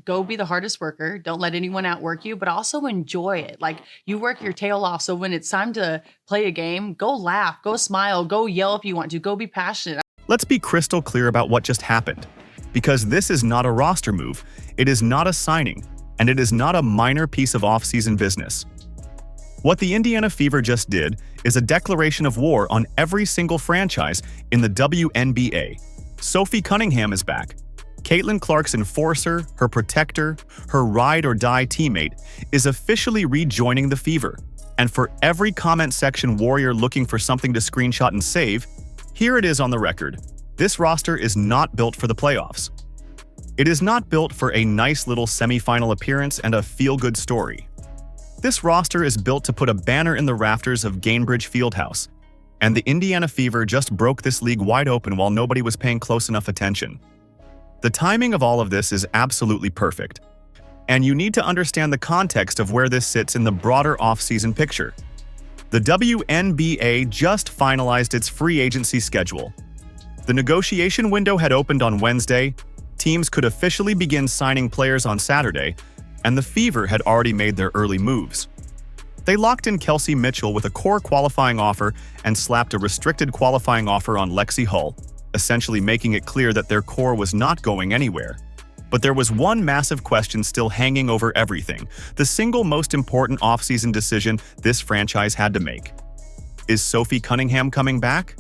Go be the hardest worker. Don't let anyone outwork you, but also enjoy it. Like, you work your tail off. So when it's time to play a game, go laugh, go smile, go yell if you want to, go be passionate. Let's be crystal clear about what just happened, because this is not a roster move, it is not a signing, and it is not a minor piece of off-season business. What the Indiana Fever just did is a declaration of war on every single franchise in the WNBA. Sophie Cunningham is back. Caitlin Clark's enforcer, her protector, her ride-or-die teammate, is officially rejoining the Fever. And for every comment section warrior looking for something to screenshot and save, here it is on the record. This roster is not built for the playoffs. It is not built for a nice little semifinal appearance and a feel-good story. This roster is built to put a banner in the rafters of Gainbridge Fieldhouse, and the Indiana Fever just broke this league wide open while nobody was paying close enough attention. The timing of all of this is absolutely perfect, and you need to understand the context of where this sits in the broader off-season picture. The WNBA just finalized its free agency schedule. The negotiation window had opened on Wednesday, teams could officially begin signing players on Saturday, and the Fever had already made their early moves. They locked in Kelsey Mitchell with a core qualifying offer and slapped a restricted qualifying offer on Lexi Hull, essentially making it clear that their core was not going anywhere. But there was one massive question still hanging over everything, the single most important offseason decision this franchise had to make. Is Sophie Cunningham coming back?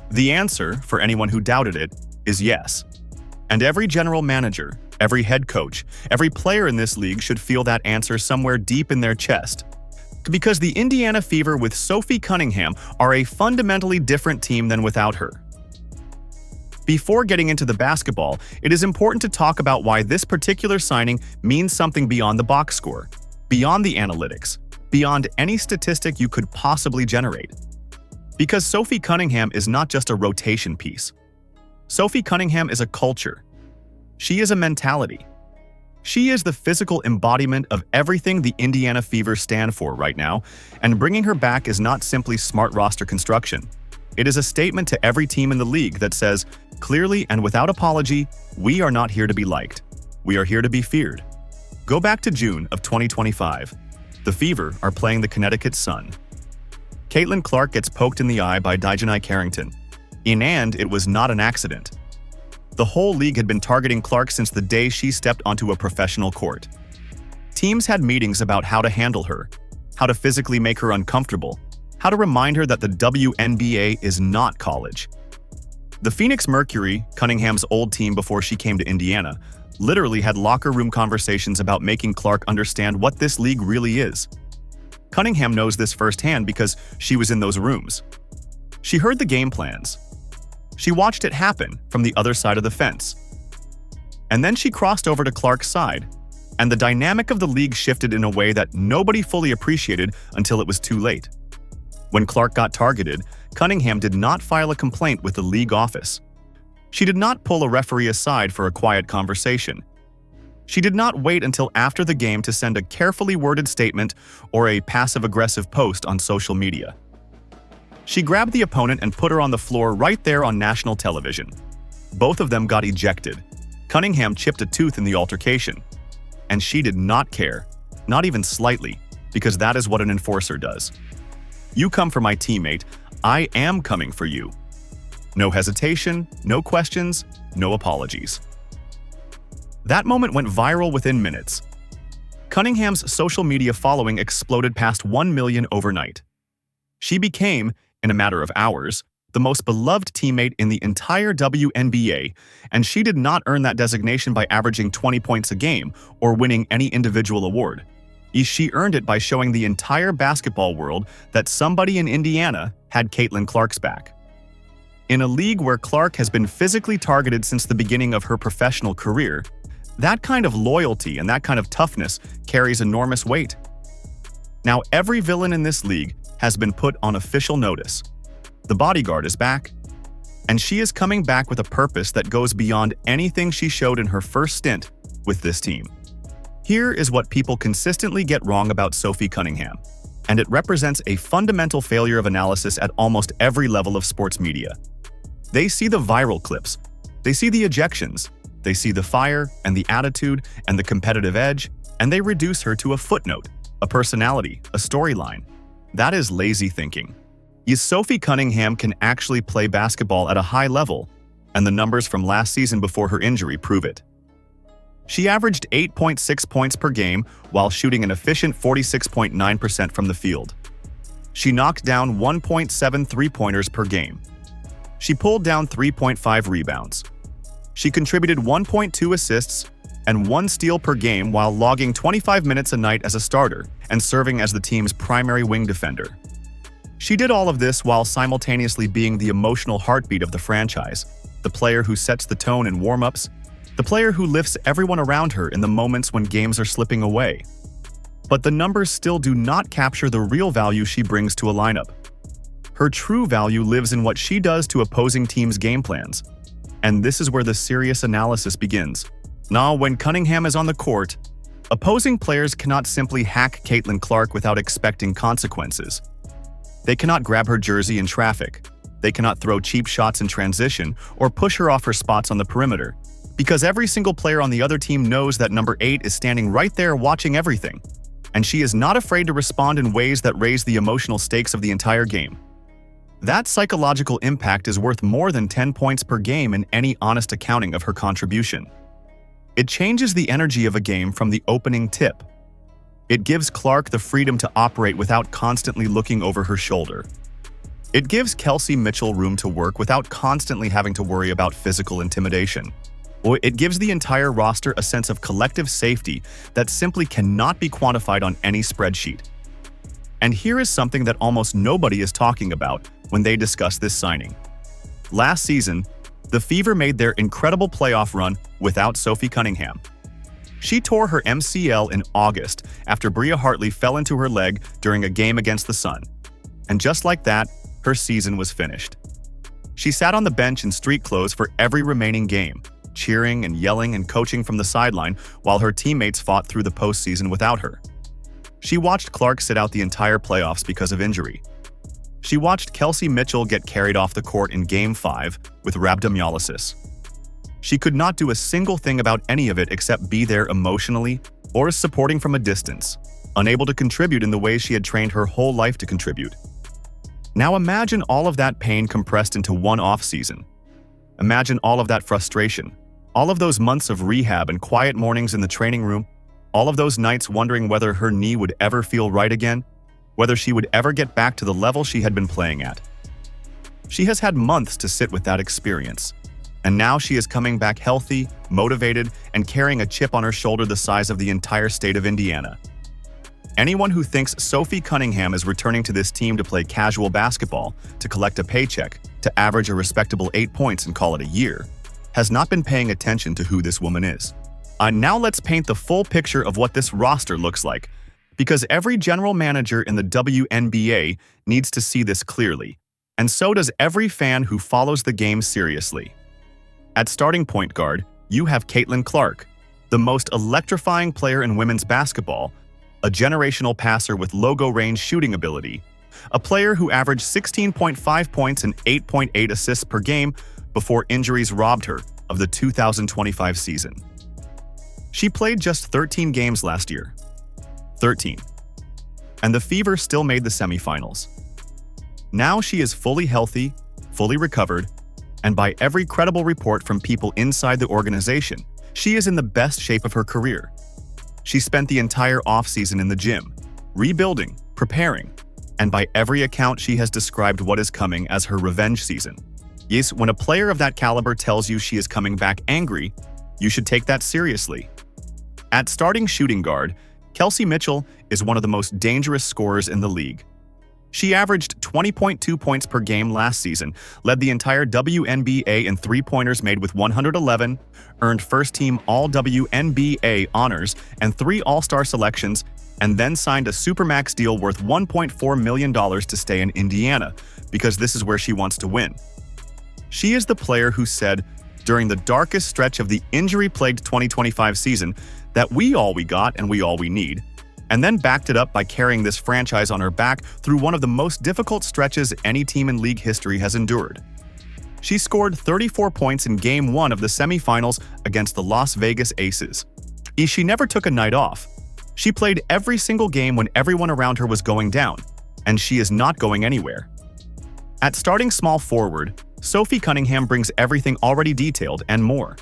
The answer, for anyone who doubted it, is yes. And every general manager, every head coach, every player in this league should feel that answer somewhere deep in their chest. Because the Indiana Fever with Sophie Cunningham are a fundamentally different team than without her. Before getting into the basketball, it is important to talk about why this particular signing means something beyond the box score, beyond the analytics, beyond any statistic you could possibly generate. Because Sophie Cunningham is not just a rotation piece. Sophie Cunningham is a culture. She is a mentality. She is the physical embodiment of everything the Indiana Fever stand for right now, and bringing her back is not simply smart roster construction. It is a statement to every team in the league that says, clearly and without apology, we are not here to be liked. We are here to be feared. Go back to June of 2025. The Fever are playing the Connecticut Sun. Caitlin Clark gets poked in the eye by Dijonai Carrington. And it was not an accident. The whole league had been targeting Clark since the day she stepped onto a professional court. Teams had meetings about how to handle her, how to physically make her uncomfortable, how to remind her that the WNBA is not college. The Phoenix Mercury, Cunningham's old team before she came to Indiana, literally had locker room conversations about making Clark understand what this league really is. Cunningham knows this firsthand because she was in those rooms. She heard the game plans. She watched it happen from the other side of the fence. And then she crossed over to Clark's side, and the dynamic of the league shifted in a way that nobody fully appreciated until it was too late. When Clark got targeted, Cunningham did not file a complaint with the league office. She did not pull a referee aside for a quiet conversation. She did not wait until after the game to send a carefully worded statement or a passive-aggressive post on social media. She grabbed the opponent and put her on the floor right there on national television. Both of them got ejected. Cunningham chipped a tooth in the altercation. And she did not care, not even slightly, because that is what an enforcer does. You come for my teammate, I am coming for you. No hesitation, no questions, no apologies. That moment went viral within minutes. Cunningham's social media following exploded past 1 million overnight. She became, in a matter of hours, the most beloved teammate in the entire WNBA, and she did not earn that designation by averaging 20 points a game or winning any individual award. She earned it by showing the entire basketball world that somebody in Indiana had Caitlin Clark's back. In a league where Clark has been physically targeted since the beginning of her professional career, that kind of loyalty and that kind of toughness carries enormous weight. Now, every villain in this league has been put on official notice. The bodyguard is back, and she is coming back with a purpose that goes beyond anything she showed in her first stint with this team. Here is what people consistently get wrong about Sophie Cunningham, and it represents a fundamental failure of analysis at almost every level of sports media. They see the viral clips, they see the ejections, They see the fire and the attitude and the competitive edge, and they reduce her to a footnote, a personality, a storyline. That is lazy thinking. Yes, Sophie Cunningham can actually play basketball at a high level, and the numbers from last season before her injury prove it. She averaged 8.6 points per game while shooting an efficient 46.9% from the field. She knocked down 1.7 three-pointers per game. She pulled down 3.5 rebounds. She contributed 1.2 assists and 1 steal per game while logging 25 minutes a night as a starter and serving as the team's primary wing defender. She did all of this while simultaneously being the emotional heartbeat of the franchise, the player who sets the tone in warm-ups, the player who lifts everyone around her in the moments when games are slipping away. But the numbers still do not capture the real value she brings to a lineup. Her true value lives in what she does to opposing teams' game plans. And this is where the serious analysis begins. Now, when Cunningham is on the court, opposing players cannot simply hack Caitlin Clark without expecting consequences. They cannot grab her jersey in traffic. They cannot throw cheap shots in transition or push her off her spots on the perimeter, because every single player on the other team knows that number 8 is standing right there watching everything, and she is not afraid to respond in ways that raise the emotional stakes of the entire game. That psychological impact is worth more than 10 points per game in any honest accounting of her contribution. It changes the energy of a game from the opening tip. It gives Clark the freedom to operate without constantly looking over her shoulder. It gives Kelsey Mitchell room to work without constantly having to worry about physical intimidation. Or it gives the entire roster a sense of collective safety that simply cannot be quantified on any spreadsheet. And here is something that almost nobody is talking about when they discuss this signing. Last season, the Fever made their incredible playoff run without Sophie Cunningham. She tore her MCL in August after Bria Hartley fell into her leg during a game against the Sun. And just like that, her season was finished. She sat on the bench in street clothes for every remaining game, cheering and yelling and coaching from the sideline while her teammates fought through the postseason without her. She watched Clark sit out the entire playoffs because of injury. She watched Kelsey Mitchell get carried off the court in Game 5 with rhabdomyolysis. She could not do a single thing about any of it except be there emotionally or supporting from a distance, unable to contribute in the ways she had trained her whole life to contribute. Now imagine all of that pain compressed into one off-season. Imagine all of that frustration, all of those months of rehab and quiet mornings in the training room, all of those nights wondering whether her knee would ever feel right again, whether she would ever get back to the level she had been playing at. She has had months to sit with that experience, and now she is coming back healthy, motivated, and carrying a chip on her shoulder the size of the entire state of Indiana. Anyone who thinks Sophie Cunningham is returning to this team to play casual basketball, to collect a paycheck, to average a respectable 8 points and call it a year, has not been paying attention to who this woman is. Now let's paint the full picture of what this roster looks like, because every general manager in the WNBA needs to see this clearly, and so does every fan who follows the game seriously. At starting point guard, you have Caitlin Clark, the most electrifying player in women's basketball, a generational passer with logo-range shooting ability, a player who averaged 16.5 points and 8.8 assists per game before injuries robbed her of the 2025 season. She played just 13 games last year. 13. And the Fever still made the semifinals. Now she is fully healthy, fully recovered, and by every credible report from people inside the organization, she is in the best shape of her career. She spent the entire offseason in the gym, rebuilding, preparing, and by every account she has described what is coming as her revenge season. Yes, when a player of that caliber tells you she is coming back angry, you should take that seriously. At starting shooting guard, Kelsey Mitchell is one of the most dangerous scorers in the league. She averaged 20.2 points per game last season, led the entire WNBA in three-pointers made with 111, earned first-team All-WNBA honors and 3 All-Star selections, and then signed a Supermax deal worth $1.4 million to stay in Indiana, because this is where she wants to win. She is the player who said, during the darkest stretch of the injury-plagued 2025 season, that we all we got and we all we need, and then backed it up by carrying this franchise on her back through one of the most difficult stretches any team in league history has endured. She scored 34 points in Game 1 of the semifinals against the Las Vegas Aces. She never took a night off. She played every single game when everyone around her was going down, and she is not going anywhere. At starting small forward, Sophie Cunningham brings everything already detailed and more.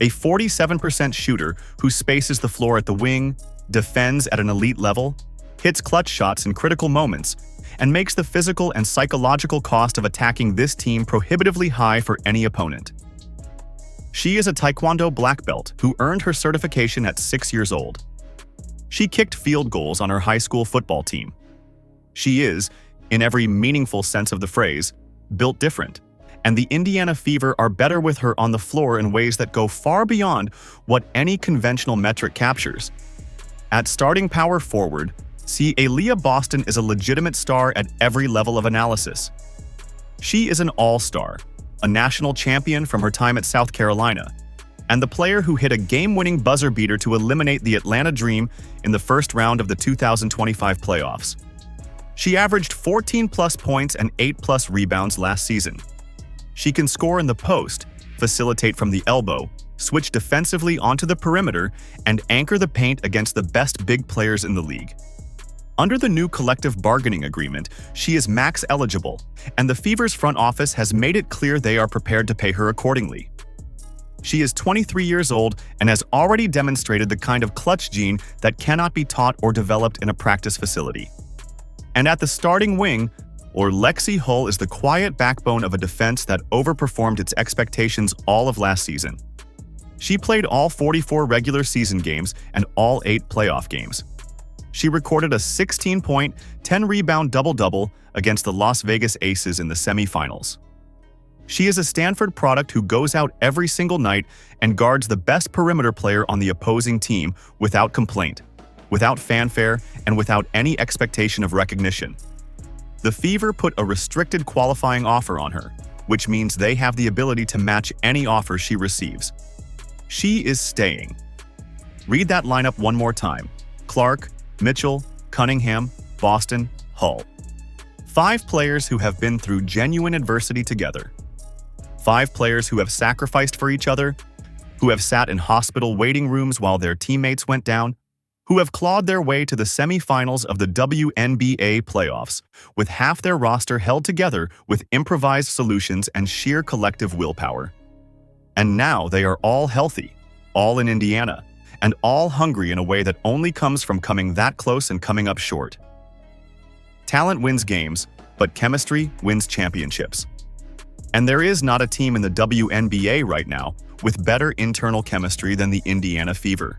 A 47% shooter who spaces the floor at the wing, defends at an elite level, hits clutch shots in critical moments, and makes the physical and psychological cost of attacking this team prohibitively high for any opponent. She is a Taekwondo black belt who earned her certification at 6 years old. She kicked field goals on her high school football team. She is, in every meaningful sense of the phrase, built different, and the Indiana Fever are better with her on the floor in ways that go far beyond what any conventional metric captures. At starting power forward, Aaliyah Boston is a legitimate star at every level of analysis. She is an all-star, a national champion from her time at South Carolina, and the player who hit a game-winning buzzer beater to eliminate the Atlanta Dream in the first round of the 2025 playoffs. She averaged 14-plus points and 8-plus rebounds last season. She can score in the post, facilitate from the elbow, switch defensively onto the perimeter, and anchor the paint against the best big players in the league. Under the new collective bargaining agreement, she is max eligible, and the Fever's front office has made it clear they are prepared to pay her accordingly. She is 23 years old and has already demonstrated the kind of clutch gene that cannot be taught or developed in a practice facility. And at the starting wing, Lexi Hull is the quiet backbone of a defense that overperformed its expectations all of last season. She played all 44 regular season games and all 8 playoff games. She recorded a 16-point, 10-rebound double-double against the Las Vegas Aces in the semifinals. She is a Stanford product who goes out every single night and guards the best perimeter player on the opposing team without complaint, without fanfare, and without any expectation of recognition. The Fever put a restricted qualifying offer on her, which means they have the ability to match any offer she receives. She is staying. Read that lineup one more time. Clark, Mitchell, Cunningham, Boston, Hull. 5 players who have been through genuine adversity together. 5 players who have sacrificed for each other, who have sat in hospital waiting rooms while their teammates went down, who have clawed their way to the semifinals of the WNBA playoffs, with half their roster held together with improvised solutions and sheer collective willpower. And now they are all healthy, all in Indiana, and all hungry in a way that only comes from coming that close and coming up short. Talent wins games, but chemistry wins championships. And there is not a team in the WNBA right now with better internal chemistry than the Indiana Fever.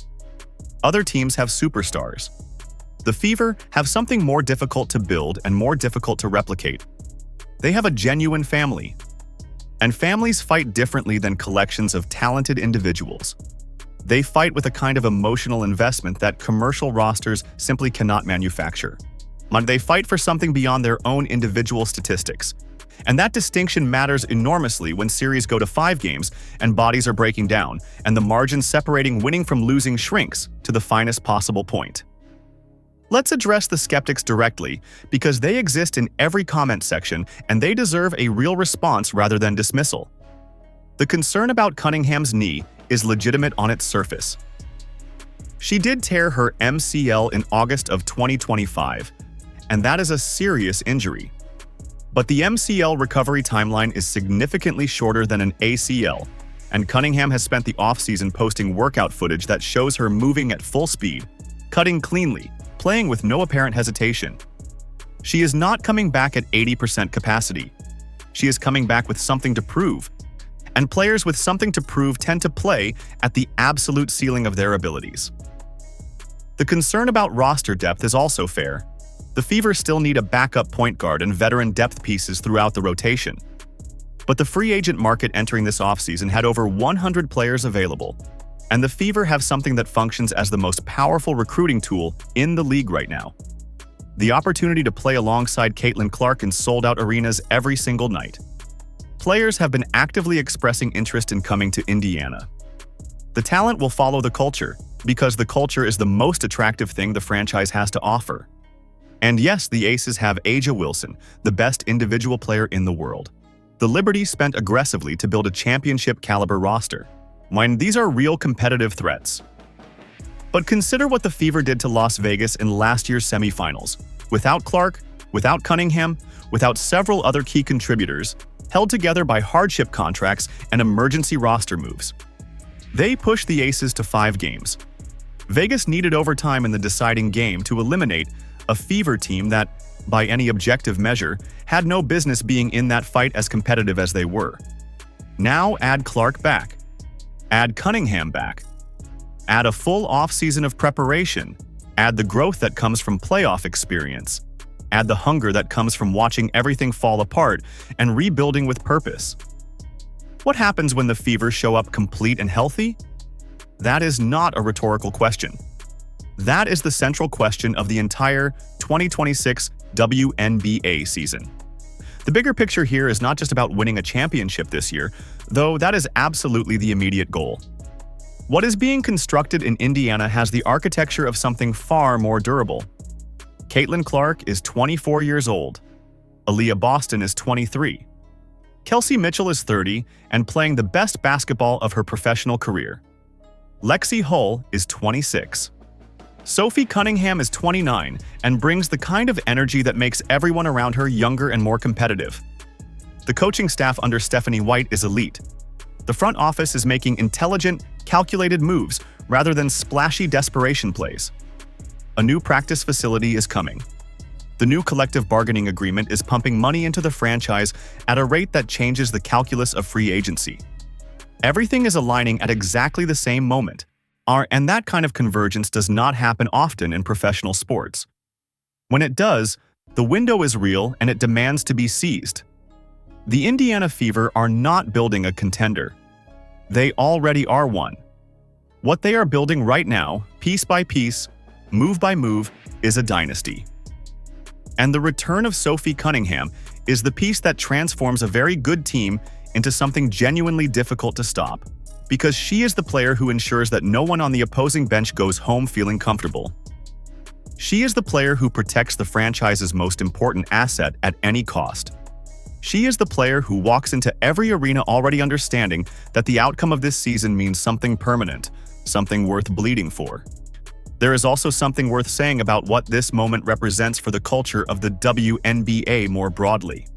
Other teams have superstars. The Fever have something more difficult to build and more difficult to replicate. They have a genuine family. And families fight differently than collections of talented individuals. They fight with a kind of emotional investment that commercial rosters simply cannot manufacture. They fight for something beyond their own individual statistics. And that distinction matters enormously when series go to 5 games and bodies are breaking down, and the margin separating winning from losing shrinks to the finest possible point. Let's address the skeptics directly, because they exist in every comment section and they deserve a real response rather than dismissal. The concern about Cunningham's knee is legitimate on its surface. She did tear her MCL in August of 2025, and that is a serious injury. But the MCL recovery timeline is significantly shorter than an ACL, and Cunningham has spent the offseason posting workout footage that shows her moving at full speed, cutting cleanly, playing with no apparent hesitation. She is not coming back at 80% capacity. She is coming back with something to prove, and players with something to prove tend to play at the absolute ceiling of their abilities. The concern about roster depth is also fair. The Fever still need a backup point guard and veteran depth pieces throughout the rotation. But the free agent market entering this offseason had over 100 players available, and the Fever have something that functions as the most powerful recruiting tool in the league right now. The opportunity to play alongside Caitlin Clark in sold-out arenas every single night. Players have been actively expressing interest in coming to Indiana. The talent will follow the culture, because the culture is the most attractive thing the franchise has to offer. And yes, the Aces have A'ja Wilson, the best individual player in the world. the Liberty spent aggressively to build a championship-caliber roster, when these are real competitive threats. But consider what the Fever did to Las Vegas in last year's semifinals. Without Clark, without Cunningham, without several other key contributors, held together by hardship contracts and emergency roster moves. They pushed the Aces to 5 games. Vegas needed overtime in the deciding game to eliminate a Fever team that, by any objective measure, had no business being in that fight as competitive as they were. Now add Clark back. Add Cunningham back. Add a full off-season of preparation. Add the growth that comes from playoff experience. Add the hunger that comes from watching everything fall apart and rebuilding with purpose. What happens when the Fever show up complete and healthy? That is not a rhetorical question. That is the central question of the entire 2026 WNBA season. The bigger picture here is not just about winning a championship this year, though that is absolutely the immediate goal. What is being constructed in Indiana has the architecture of something far more durable. Caitlin Clark is 24 years old. Aaliyah Boston is 23. Kelsey Mitchell is 30 and playing the best basketball of her professional career. Lexi Hull is 26. Sophie Cunningham is 29 and brings the kind of energy that makes everyone around her younger and more competitive. The coaching staff under Stephanie White is elite. The front office is making intelligent, calculated moves rather than splashy desperation plays. A new practice facility is coming. The new collective bargaining agreement is pumping money into the franchise at a rate that changes the calculus of free agency. Everything is aligning at exactly the same moment, and that kind of convergence does not happen often in professional sports. When it does, the window is real and it demands to be seized. The Indiana Fever are not building a contender. They already are one. What they are building right now, piece by piece, move by move, is a dynasty. And the return of Sophie Cunningham is the piece that transforms a very good team into something genuinely difficult to stop, because she is the player who ensures that no one on the opposing bench goes home feeling comfortable. She is the player who protects the franchise's most important asset at any cost. She is the player who walks into every arena already understanding that the outcome of this season means something permanent, something worth bleeding for. There is also something worth saying about what this moment represents for the culture of the WNBA more broadly.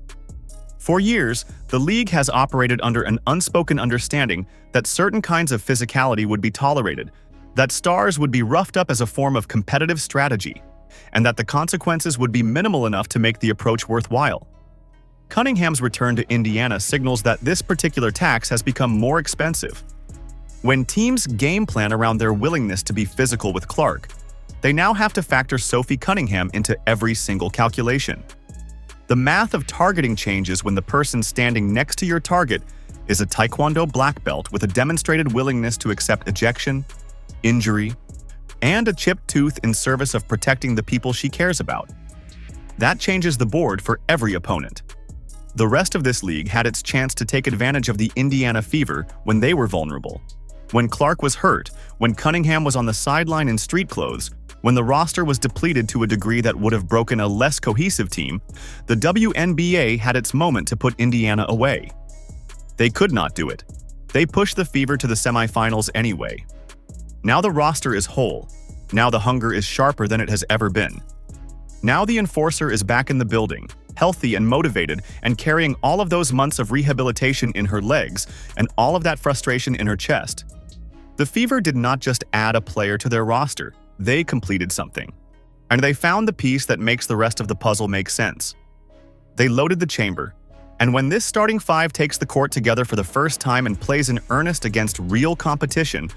For years, the league has operated under an unspoken understanding that certain kinds of physicality would be tolerated, that stars would be roughed up as a form of competitive strategy, and that the consequences would be minimal enough to make the approach worthwhile. Cunningham's return to Indiana signals that this particular tax has become more expensive. When teams game plan around their willingness to be physical with Clark, they now have to factor Sophie Cunningham into every single calculation. The math of targeting changes when the person standing next to your target is a Taekwondo black belt with a demonstrated willingness to accept ejection, injury, and a chipped tooth in service of protecting the people she cares about. That changes the board for every opponent. The rest of this league had its chance to take advantage of the Indiana Fever when they were vulnerable. When Clark was hurt, when Cunningham was on the sideline in street clothes, when the roster was depleted to a degree that would have broken a less cohesive team, the WNBA had its moment to put Indiana away. They could not do it. They pushed the Fever to the semifinals anyway. Now the roster is whole. Now the hunger is sharper than it has ever been. Now the enforcer is back in the building, healthy and motivated, and carrying all of those months of rehabilitation in her legs and all of that frustration in her chest. The Fever did not just add a player to their roster, they completed something. And they found the piece that makes the rest of the puzzle make sense. They loaded the chamber, and when this starting five takes the court together for the first time and plays in earnest against real competition,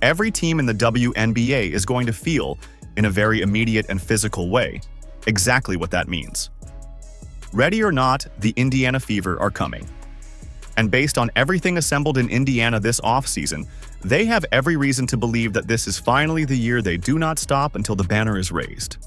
every team in the WNBA is going to feel, in a very immediate and physical way, exactly what that means. Ready or not, the Indiana Fever are coming. And based on everything assembled in Indiana this offseason, they have every reason to believe that this is finally the year they do not stop until the banner is raised.